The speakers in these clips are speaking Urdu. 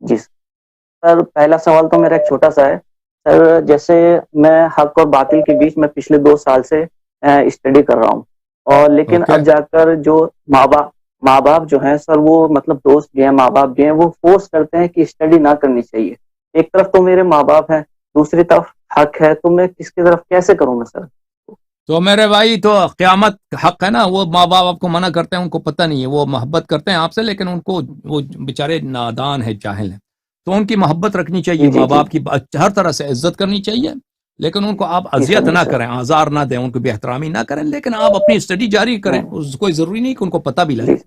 جی سر، پہلا سوال تو میرا ایک چھوٹا سا ہے سر. جیسے میں حق اور باطل کے بیچ میں پچھلے 2 سال سے اسٹڈی کر رہا ہوں، اور لیکن اوکے اب جا کر جو ماں باپ جو ہیں سر، وہ مطلب دوست بھی ہیں، ماں باپ بھی ہیں، وہ فورس کرتے ہیں کہ اسٹڈی نہ کرنی چاہیے. ایک طرف تو میرے ماں باپ ہیں، دوسری طرف حق ہے، تو میں کس کی طرف کیسے کروں گا سر؟ تو میرے بھائی، تو قیامت حق ہے نا. وہ ماں باپ آپ کو منع کرتے ہیں، ان کو پتہ نہیں ہے. وہ محبت کرتے ہیں آپ سے، لیکن ان کو وہ بیچارے نادان ہے، جاہل ہیں. تو ان کی محبت رکھنی چاہیے، جی جی ماں جی باپ کی ہر طرح سے عزت کرنی چاہیے، لیکن ان کو آپ جی سر. اذیت جی نہ سر. کریں، آزار نہ دیں، ان کو بے احترامی نہ کریں، لیکن آپ اپنی اسٹڈی جاری کریں. کوئی ضروری نہیں کہ ان کو پتہ بھی لگے. جی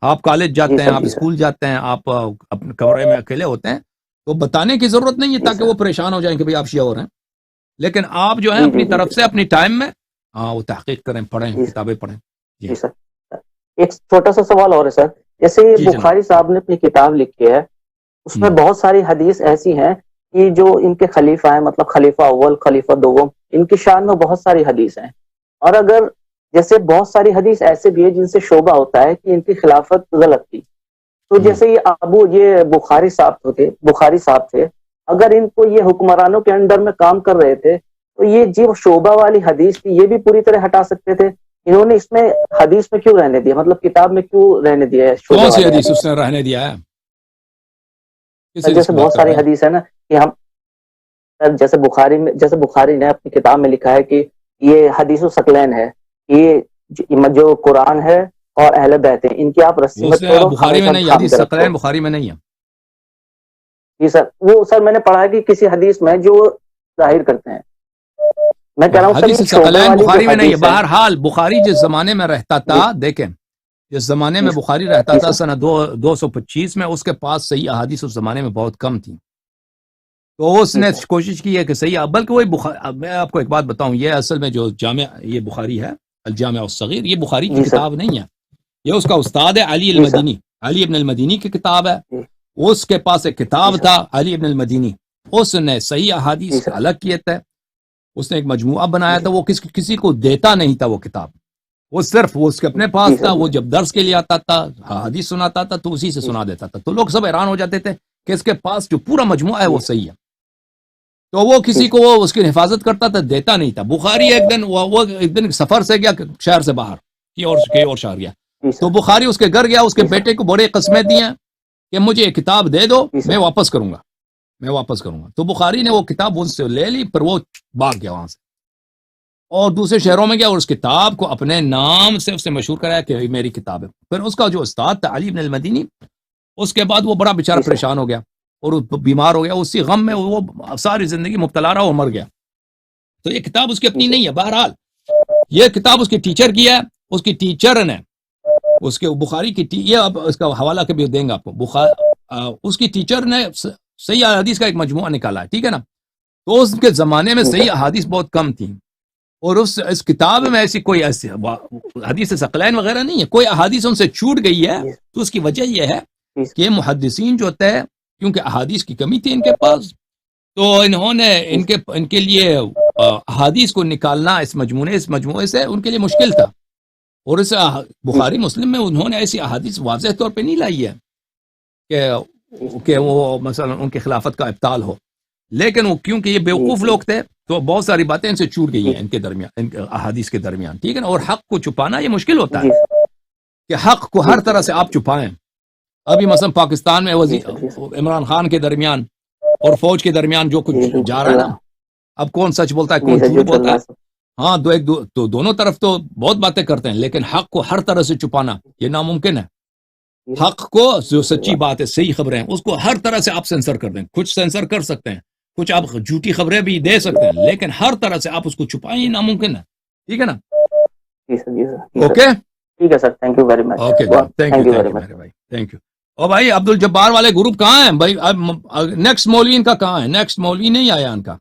آپ کالج جی جاتے ہیں، سر. آپ جی سر. اسکول جاتے ہیں، آپ اپنے کمرے میں اکیلے ہوتے ہیں، تو بتانے کی ضرورت نہیں ہے جی تاکہ سر. وہ پریشان ہو جائیں کہ بھئی آپ شیعہ ہو رہے ہیں. لیکن آپ جو ہے جی جی اپنی جی طرف جی سے اپنی ٹائم میں وہ تحقیق کریں، پڑھیں، جی کتابیں پڑھیں. جی سر. ایک چھوٹا سا سوال اور ہے سر. جیسے یہ جی جناب. بخاری صاحب نے اپنی کتاب لکھی ہے، اس میں بہت ساری حدیث ایسی ہیں کہ جو ان کے خلیفہ ہیں، مطلب خلیفہ اول، خلیفہ دوم، ان کی شان میں بہت ساری حدیث ہیں. اور اگر جیسے بہت ساری حدیث ایسے بھی ہیں جن سے شعبہ ہوتا ہے کہ ان کی خلافت غلط تھی. تو جیسے یہ بخاری صاحب تھے، اگر ان کو یہ حکمرانوں کے انڈر میں کام کر رہے تھے، تو یہ جو شعبہ والی حدیث تھی یہ بھی پوری طرح ہٹا سکتے تھے. انہوں نے اس میں حدیث میں کیوں رہنے دیا، مطلب کتاب میں کیوں رہنے دیا ہے شعبہ کون سی والی حدیث اس حدیث؟ نے رہنے دیا ہے؟ کس سر حدیث جیسے کی بات بہت کر ساری رہے ہیں؟ حدیث ہے نا کہ ہم سر، جیسے بخاری نے اپنی کتاب میں لکھا ہے کہ یہ حدیث الثقلین ہے، یہ جو قرآن ہے اور اہل بیت ہے، ان کی آپ رسی وہ اس مت نے توڑو، بخاری میں ہمیشہ نہیں، تھام حدیث کے رکھو. ثقلین بخاری میں نہیں ہے. جی سر، وہ سر میں نے پڑھا ہے کہ کسی حدیث میں جو ظاہر کرتے ہیں. میں کہہ رہا ہوں سر حدیث یہ شعبے ثقلین والی جو بخاری میں نہیں ہے. حدیث ہے. بہرحال بخاری جس زمانے میں رہتا جی تھا، دیکھیں، جس زمانے جی میں بخاری رہتا جی تھا سر. سنہ 225 میں، اس کے پاس صحیح احادیث اس زمانے میں بہت کم تھی. تو اس جی نے سر. کوشش کی ہے کہ صحیح، بلکہ وہی میں آپ کو ایک بات بتاؤں، یہ اصل میں جو جامع یہ بخاری ہے، الجامع الصغیر، یہ بخاری کی جی سر. کتاب نہیں ہے. یہ اس کا استاد ہے علی جی سر. المدینی، علی ابن المدینی کی کتاب ہے. جی اس کے پاس ایک جی کتاب سر. تھا علی ابن المدینی، اس نے صحیح جی احادیث سر. الگ کیے تھے. اس نے ایک مجموعہ بنایا جی تھا. سر. وہ کسی کو دیتا نہیں تھا وہ کتاب. وہ صرف وہ اس کے اپنے جی پاس سر. تھا. جی وہ سر. جب درس کے لیے آتا تھا، حدیث سناتا تھا، تو اسی سے جی سنا سر. دیتا تھا. تو لوگ سب حیران ہو جاتے تھے کہ اس کے پاس جو پورا مجموعہ ہے جی وہ سر. صحیح ہے. تو وہ جی کسی سر. کو وہ اس کی حفاظت کرتا تھا، دیتا نہیں تھا. بخاری ایک دن وہ ایک دن سفر سے گیا شہر سے باہر، کہیں اور شہر گیا. جی تو سر. بخاری اس کے گھر گیا. اس کے جی سر. بیٹے کو بڑے قسمیں دی ہیں کہ مجھے یہ کتاب دے دو، جی میں سر. واپس کروں گا، میں واپس کروں گا. تو بخاری نے وہ کتاب ان سے لے لی، پھر وہ بھاگ گیا وہاں سے اور دوسرے جی شہروں میں گیا، اور اس کتاب کو اپنے نام سے اسے مشہور کرایا کہ یہ میری کتاب ہے. پھر اس کا جو استاد تھا علی بن المدینی، اس کے بعد وہ بڑا بیچارہ جی سر. پریشان ہو گیا اور بیمار ہو گیا. اسی غم میں وہ ساری زندگی مبتلا رہا اور مر گیا. تو یہ کتاب اس کی جی اپنی سر. نہیں ہے. بہرحال یہ کتاب اس کی ٹیچر کی ہے. اس کی ٹیچر نے اس کے بخاری کی یہ اب اس کا حوالہ کبھی دیں گا آپ کو. اس کی ٹیچر نے صحیح احادیث کا ایک مجموعہ نکالا ہے، ٹھیک ہے نا. تو اس کے زمانے میں جی صحیح سر. احادیث بہت کم تھیں، اور اس کتاب میں ایسی کوئی ایسی حدیث ثقلین وغیرہ نہیں ہے. کوئی احادیث ان سے چھوٹ گئی ہے، جی تو اس کی وجہ یہ ہے جی سر. کہ محدثین جو تھے، کیونکہ احادیث کی کمی تھی ان کے پاس، تو انہوں نے جی سر. ان کے لیے احادیث کو نکالنا اس مجموعے سے ان کے لیے مشکل تھا. اور اس جی بخاری سر. مسلم میں انہوں نے ایسی احادیث واضح طور پہ نہیں لائی ہے جی سر. کہ وہ مثلا ان کی خلافت کا ابطال ہو. لیکن وہ کیونکہ یہ جی بیوقوف جی لوگ تھے، تو بہت ساری باتیں ان سے چھوٹ گئی جی ہیں ان کے درمیان، ان احادیث کے درمیان، ٹھیک ہے نا. اور حق کو چھپانا یہ مشکل ہوتا ہے جی سر. کہ حق کو جی ہر جی طرح سر. سے آپ چھپائیں. ابھی مثلا پاکستان میں جی سر. جی سر. عمران خان کے درمیان اور فوج کے درمیان جو جی کچھ بالکل جا رہا ہے چل نا، اب کون سچ بولتا ہے جی کون سر، جھوٹ جو چل بولتا رہا ہے. ہے سب. ہاں، تو دونوں طرف تو بہت باتیں کرتے ہیں، لیکن حق کو ہر طرح سے چھپانا یہ ناممکن ہے. جی حق کو جو جی صحیح سچی بات. بات ہے، صحیح خبریں ہیں، اس کو ہر طرح سے آپ سینسر کر دیں. کچھ سینسر کر سکتے ہیں، کچھ آپ جھوٹی خبریں بھی دے سکتے ہیں، لیکن ہر طرح سے آپ اس کو چھپائیں، یہ ناممکن ہے. ٹھیک ہے نا. جی سر. جی سر. جی سر. اوکے ٹھیک ہے sir, thank you very much. Okay جناب، thank you thank very you much. میرے بھائی، تھینک یو. اور بھائی عبد الجبار والے گروپ کہاں ہیں بھائی؟ نیکسٹ مولوی ان کا کہاں ہے؟ نیکسٹ مولوی نہیں آیا ان کا.